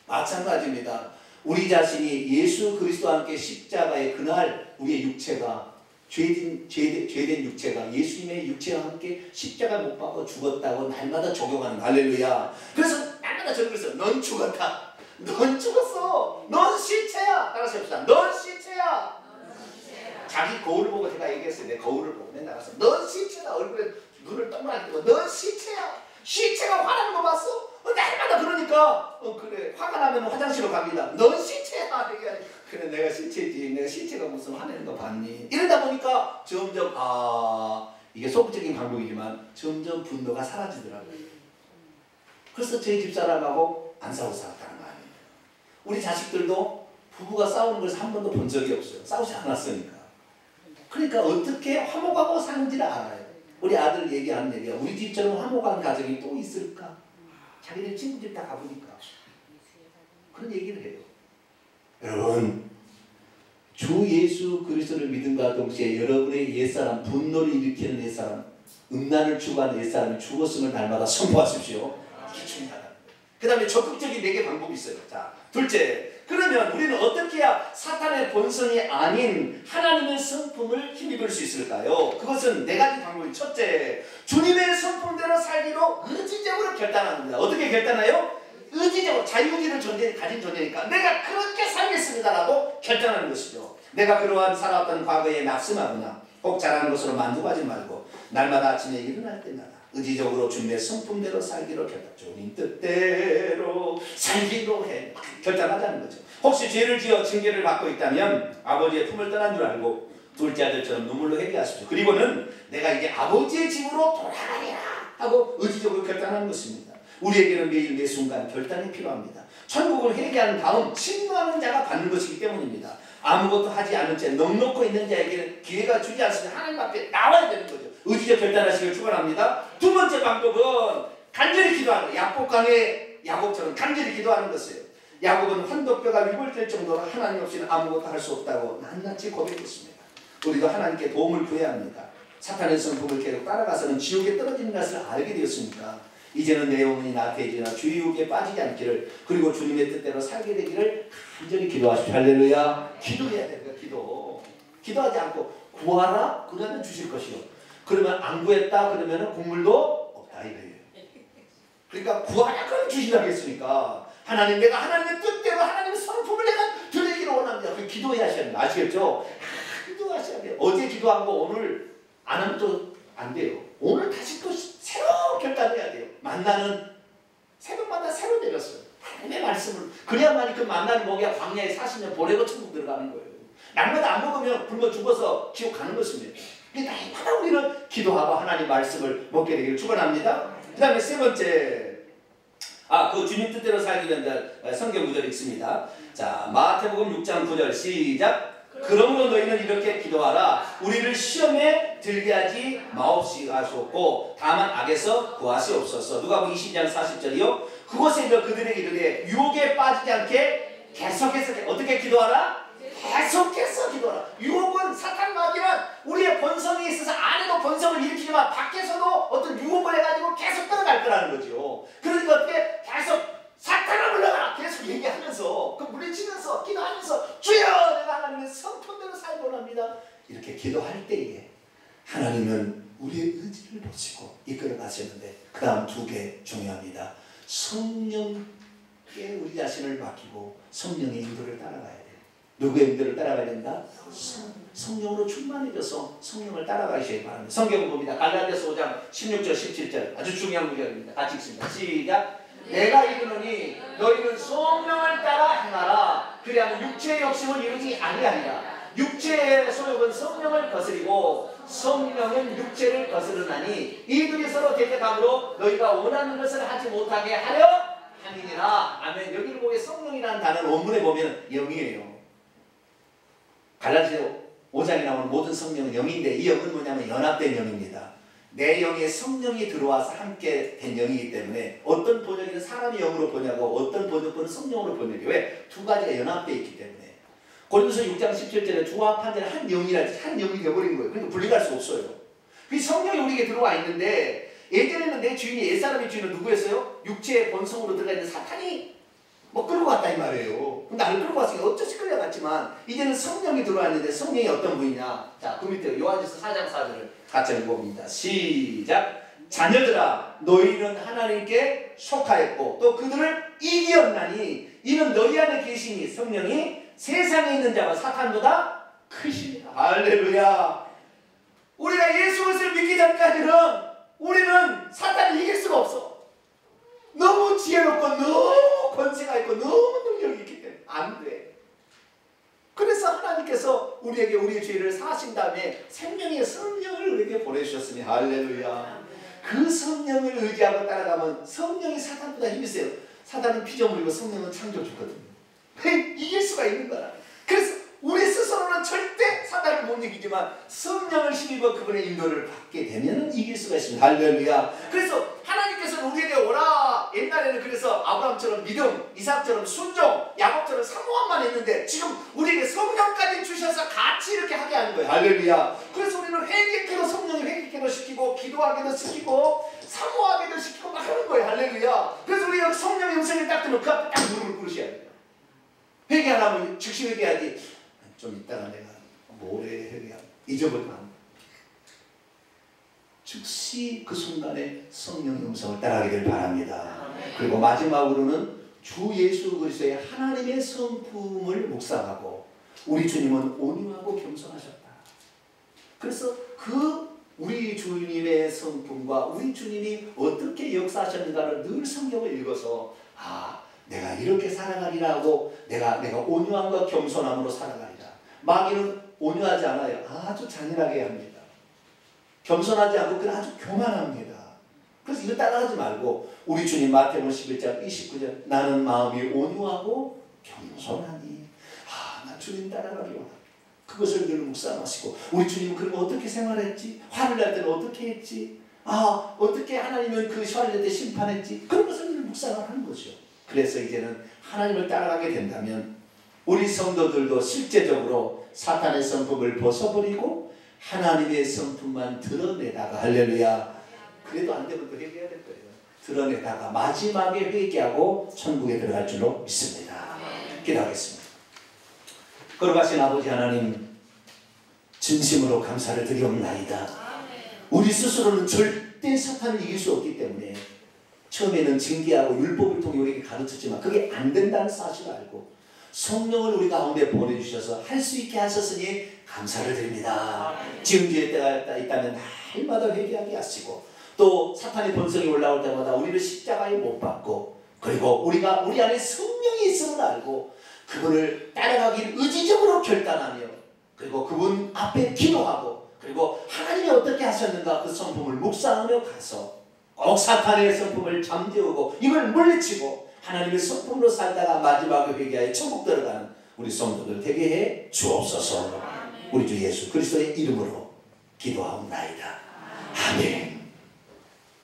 마찬가지입니다. 우리 자신이 예수 그리스도와 함께 십자가의 그날 우리의 육체가 죄된 육체가 예수님의 육체와 함께 십자가에 못 박아 죽었다고 날마다 적용하는 할렐루야. 그래서 날마다 적용했어요. 넌 죽었다. 넌 죽었어. 넌 시체야. 따라서 합시다. 넌 시체야. 자기 거울을 보고 제가 얘기했어요. 내 거울을 보고 맨날 나가서 넌 시체다. 얼굴에 눈을 동그랗게 뜨고 넌 시체야. 시체가 화나는 거 봤어? 날마다 그러니까 그래 화가 나면 화장실로 갑니다. 넌 시체야. 그래 내가 시체지. 내가 시체가 무슨 화내는 거 봤니? 이러다 보니까 점점 이게 소극적인 방법이지만 점점 분노가 사라지더라고요. 그래서 저희 집사람하고 안 싸우고 살았다는 거 아니에요. 우리 자식들도 부부가 싸우는 것을 한 번도 본 적이 없어요. 싸우지 않았으니까. 그러니까 어떻게 화목하고 사는지를 알아요. 우리 아들 얘기하는 얘기야. 우리 집처럼 화목한 가정이 또 있을까? 자기들 친구들 다 가보니까 그런 얘기를 해요. 여러분 주 예수 그리스도를 믿음과 동시에 여러분의 옛사람 분노를 일으키는 옛사람 음란을 추구하는 옛사람이 죽었음을 날마다 선포하십시오. 이게 중요하다. 그 다음에 적극적인 4개 방법이 있어요. 자, 둘째 그러면 우리는 어떻게 해야 사탄의 본성이 아닌 하나님의 성품을 힘입을 수 있을까요? 그것은 4가지 방법이 첫째, 주님의 성품대로 살기로 의지적으로 결단하는 겁니다. 어떻게 결단해요? 의지적으로 자유의지를 가진 존재니까 내가 그렇게 살겠습니다라고 결단하는 것이죠. 내가 그러한 살아왔던 과거에 낙심하거나 꼭 잘하는 것으로 만족하지 말고 날마다 아침에 일어날 때마다 의지적으로 주님의 성품대로 살기로 결단. 주님 뜻대로 살기로 해. 결단하자는 거죠. 혹시 죄를 지어 징계를 받고 있다면 아버지의 품을 떠난 줄 알고 둘째 아들처럼 눈물로 회개하십시오. 그리고는 내가 이제 아버지의 집으로 돌아가리라 하고 의지적으로 결단하는 것입니다. 우리에게는 매일 매 순간 결단이 필요합니다. 천국을 회개한 다음 침노하는 자가 받는 것이기 때문입니다. 아무것도 하지 않은 채 넉넉히 있는 자에게는 기회가 주지 않습니다. 하나님 앞에 나와야 되는 거죠. 의지적 결단하시길 축원합니다. 두 번째 방법은 간절히 기도하는 거예요. 야곱강의 야곱처럼 간절히 기도하는 것이에요. 야곱은 환도뼈가 위골될 정도로 하나님 없이는 아무것도 할 수 없다고 낱낱이 고백했습니다. 우리도 하나님께 도움을 구해야 합니다. 사탄의 성품을 계속 따라가서는 지옥에 떨어지는 것을 알게 되었으니까 이제는 내 영혼이 나태해지나 주의 유혹에 빠지지 않기를 그리고 주님의 뜻대로 살게 되기를 간절히 기도하십시오. 할렐루야. 기도해야 됩니다. 기도하지 않고 구하라 그러면 주실 것이요. 그러면 안 구했다 그러면 곡물도 없다 이거예요. 그러니까 구하라 그러면 주신다고 했으니까 하나님 내가 하나님의 뜻대로 하나님의 성품을 내가 드리기를 원합니다. 그 기도해야 하시는 거 아시겠죠? 기도하셔야 돼요. 어제 기도한 거 오늘 안 하면 또 안 돼요. 오늘 다시 또 새로 결단해야 돼요. 만나는 새벽마다 새로 내렸어요. 하나님의 말씀을 그래야만이 그 만나는 목이야 광야에 40년 보내고 천국 들어가는 거예요. 날마다 안 먹으면 굶어 죽어서 지옥 가는 것입니다. 날마다 우리는 기도하고 하나님 말씀을 먹게 되기를 축원합니다. 그 다음에 세 번째, 그 주님 뜻대로 살기 위한 성경 구절이 있습니다. 자, 마태복음 6장 9절 시작. 그러므로 너희는 이렇게 기도하라. 우리를 시험에 들게 하지 마옵시고 다만 악에서 구하시옵소서. 누가복음 20장 40절이요. 그곳에 이르러 그들에게 이르되 유혹에 빠지지 않게 계속해서 어떻게 기도하라? 계속해서 기도하라. 유혹은 사탄 마귀는 우리의 본성이 있어서 안에도 본성을 일으키지만 밖에서도 어떤 유혹을 해가지고 계속 끌어갈 거라는 거죠. 그러니까 어떻게 계속 사탄아 물러가라 계속 얘기하면서 그 물리치면서 기도하면서 주여 내가 하나님의 성품대로 살기 원합니다. 이렇게 기도할 때에 하나님은 우리의 의지를 보시고 이끌어 가시는데 그 다음 두 개 중요합니다. 성령께 우리 자신을 맡기고 성령의 인도를 따라가야 돼요. 누구의 인도를 따라가야 된다? 성령으로 충만해져서 성령을 따라가셔야 바랍니다. 성경을 봅니다. 갈라디아서 5장 16절 17절 아주 중요한 구절입니다. 같이 읽습니다. 시작. 내가 이르노니 너희는 성령을 따라 행하라. 그리하면 육체의 욕심을 이루지 아니하리라. 육체의 소욕은 성령을 거스리고 성령은 육체를 거스르나니 이들이 서로 대적함으로 너희가 원하는 것을 하지 못하게 하려 함이니라. 아멘. 여기를 보게 성령이라는 단어는 원문에 보면 영이에요. 갈라디아 5장에 나오는 모든 성령은 영인데 이 영은 뭐냐면 연합된 영입니다. 내 영에 성령이 들어와서 함께 된 영이기 때문에 어떤 번역에는 사람의 영으로 번역하고 어떤 번역본은 성령으로 번역해요. 왜? 두 가지가 연합되어 있기 때문에. 고린도서 6장 17절에 주와 판자는 한 영이라지 한 영이 되어버린 거예요. 그러니까 분리할 수 없어요. 그 성령이 우리에게 들어와 있는데 예전에는 내 주인이 옛사람의 주인은 누구였어요? 육체의 본성으로 들어가 있는 사탄이 끌고 갔다 이 말이에요. 나를 끌고 갔으니까 어쩌시 끌려갔지만 이제는 성령이 들어왔는데 성령이 어떤 분이냐. 자, 그 밑에 요한일서 4장 4절을 같이 읽어봅니다. 시작. 자녀들아 너희는 하나님께 속하였고 또 그들을 이기었나니 이는 너희 안에 계시니 성령이 세상에 있는 자와 사탄보다 크시니라. 할렐루야. 우리가 예수 그리스도를 믿기 전까지는 우리는 사탄을 이길 수가 없어. 너무 지혜롭고 너무 권세가 있고 너무 능력이 있기 때문에 안 돼. 그래서 하나님께서 우리에게 우리의 죄를 사하신 다음에 생명의 성령을 우리에게 보내주셨으니 할렐루야. 그 성령을 의지하고 따라가면 성령이 사탄보다 힘이 세요. 사탄은 피조물이고 성령은 창조주거든요. 이길 수가 있는 거라. 그래서 우리 스스로는 절대 사탄을 못 이기지만 성령을 힘입어 그분의 인도를 받게 되면 이길 수가 있습니다. 할렐루야. 그래서 하나님께서는 우리에게 오라. 옛날에는 그래서 아브라함처럼 믿음, 이삭처럼 순종, 야곱처럼 사모함만 했는데 지금 우리에게 성령까지 주셔서 같이 이렇게 하게 하는 거예요. 할렐루야. 그래서 우리는 회개케도 성령이 회개케도 시키고 기도하게도 시키고 사모하게도 시키고 막 하는 거예요. 할렐루야. 그래서 우리가 성령의 음성을 딱 들으면 그 앞에 딱 무릎을 꿇으셔야 돼요. 회개 안 하면 즉시 회개하지. 좀 이따가 내가 모레 회개하면 잊어버리면 즉시 그 순간에 성령의 음성을 따라하게 될 바랍니다. 그리고 마지막으로는 주 예수 그리스도의 하나님의 성품을 묵상하고 우리 주님은 온유하고 겸손하셨다. 그래서 그 우리 주님의 성품과 우리 주님이 어떻게 역사하셨는가를 늘 성경을 읽어서 내가 이렇게 살아가리라 하고 내가 온유함과 겸손함으로 살아가리라. 마귀는 온유하지 않아요. 아주 잔인하게 합니다. 겸손하지 않고 그냥 아주 교만합니다. 그래서 이거 따라하지 말고 우리 주님 마태복음 11장 29절 나는 마음이 온유하고 겸손하니 나 주님 따라가기로 합니다. 그것을 늘 묵상하시고 우리 주님은 그러면 어떻게 생활했지? 화를 낼 때는 어떻게 했지? 어떻게 하나님은 그 화를 낼 때 심판했지? 그런 것을 늘 묵상을 하는 거죠. 그래서 이제는 하나님을 따라가게 된다면 우리 성도들도 실제적으로 사탄의 성품을 벗어버리고 하나님의 성품만 드러내다가 할렐루야. 그래도 안 되면 또 회개해야 될 거예요. 드러내다가 마지막에 회개하고 천국에 들어갈 줄로 믿습니다. 기도하겠습니다. 거룩하신 아버지 하나님 진심으로 감사를 드리옵나이다. 우리 스스로는 절대 사탄을 이길 수 없기 때문에 처음에는 징계하고 율법을 통해 우리에게 가르쳤지만 그게 안 된다는 사실을 알고 성령을 우리 가운데 보내주셔서 할 수 있게 하셨으니 감사를 드립니다. 지금 기회 때가 있다면 날마다 회개하게 하시고 또 사탄의 본성이 올라올 때마다 우리를 십자가에 못 박고 그리고 우리가 우리 안에 성령이 있음을 알고 그분을 따라가길 의지적으로 결단하며 그리고 그분 앞에 기도하고 그리고 하나님이 어떻게 하셨는가 그 성품을 묵상하며 가서 꼭 사탄의 성품을 잠재우고 이걸 물리치고 하나님의 성품으로 살다가 마지막에 회개하여 천국 들어가는 우리 성도들 되게 해 주옵소서. 우리 주 예수 그리스도의 이름으로 기도하옵나이다. 아멘.